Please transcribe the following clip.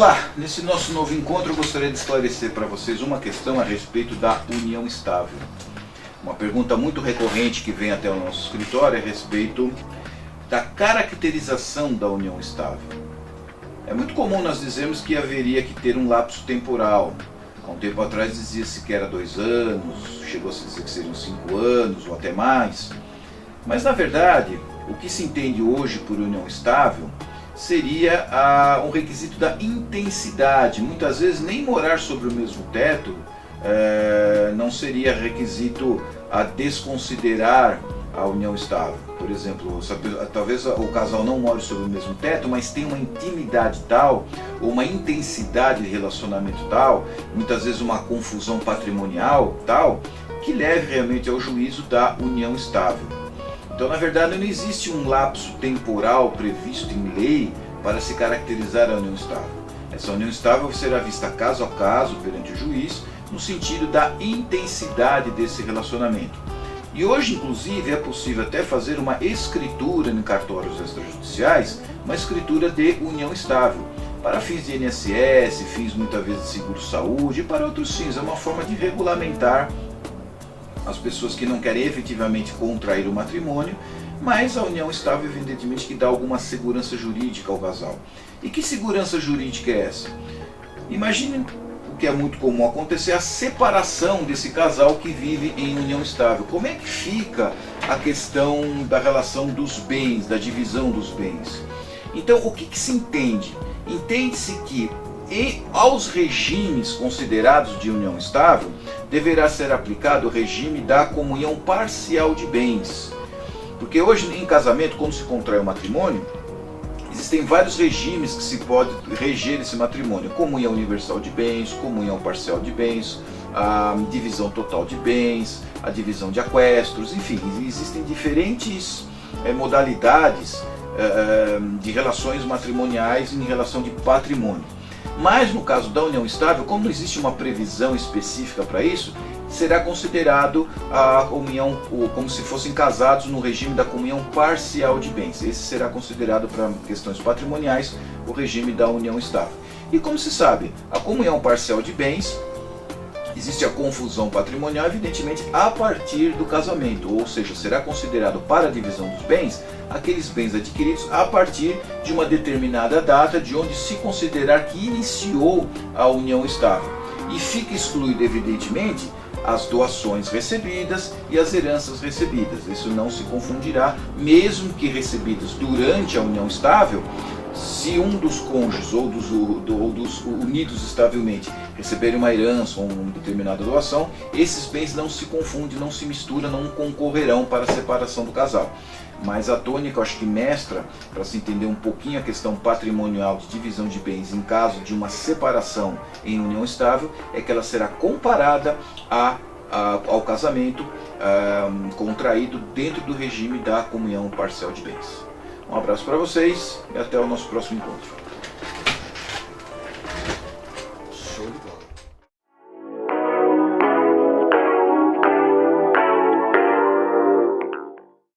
Olá, nesse nosso novo encontro eu gostaria de esclarecer para vocês uma questão a respeito da união estável. Uma pergunta muito recorrente que vem até o nosso escritório é a respeito da caracterização da união estável. É muito comum nós dizermos que haveria que ter um lapso temporal. Há um tempo atrás dizia-se que era 2 anos, chegou-se a dizer que seriam 5 anos ou até mais. Mas na verdade, o que se entende hoje por união estável seria um requisito da intensidade. Muitas vezes nem morar sobre o mesmo teto não seria requisito a desconsiderar a união estável. Por exemplo, talvez o casal não more sobre o mesmo teto, mas tem uma intimidade tal, ou uma intensidade de relacionamento tal, muitas vezes uma confusão patrimonial tal, que leve realmente ao juízo da união estável. Então, na verdade, não existe um lapso temporal previsto em lei para se caracterizar a união estável. Essa união estável será vista caso a caso perante o juiz, no sentido da intensidade desse relacionamento. E hoje, inclusive, é possível até fazer uma escritura em cartórios extrajudiciais, uma escritura de união estável, para fins de INSS, fins muitas vezes de seguro-saúde e para outros fins. É uma forma de regulamentar as pessoas que não querem efetivamente contrair o matrimônio, mas a união estável evidentemente que dá alguma segurança jurídica ao casal. E que segurança jurídica é essa? Imagine o que é muito comum acontecer, a separação desse casal que vive em união estável. Como é que fica a questão da relação dos bens, da divisão dos bens? Então, o que se entende? Entende-se que aos regimes considerados de união estável, deverá ser aplicado o regime da comunhão parcial de bens. Porque hoje, em casamento, quando se contrai o matrimônio, existem vários regimes que se pode reger esse matrimônio. Comunhão universal de bens, comunhão parcial de bens, a divisão total de bens, a divisão de aquestros, enfim, existem diferentes modalidades de relações matrimoniais em relação de patrimônio. Mas no caso da união estável, como não existe uma previsão específica para isso, será considerado a comunhão como se fossem casados no regime da comunhão parcial de bens. Esse será considerado para questões patrimoniais o regime da união estável. E como se sabe, a comunhão parcial de bens, existe a confusão patrimonial evidentemente a partir do casamento, ou seja, será considerado para a divisão dos bens aqueles bens adquiridos a partir de uma determinada data de onde se considerar que iniciou a união estável. E fica excluído evidentemente as doações recebidas e as heranças recebidas. Isso não se confundirá, mesmo que recebidas durante a união estável. Se um dos cônjuges ou dos unidos estavelmente receberem uma herança ou uma determinada doação, esses bens não se confundem, não se misturam, não concorrerão para a separação do casal. Mas a tônica, eu acho que mestra, para se entender um pouquinho a questão patrimonial de divisão de bens em caso de uma separação em união estável, é que ela será comparada ao casamento contraído dentro do regime da comunhão parcial de bens. Um abraço para vocês e até o nosso próximo encontro.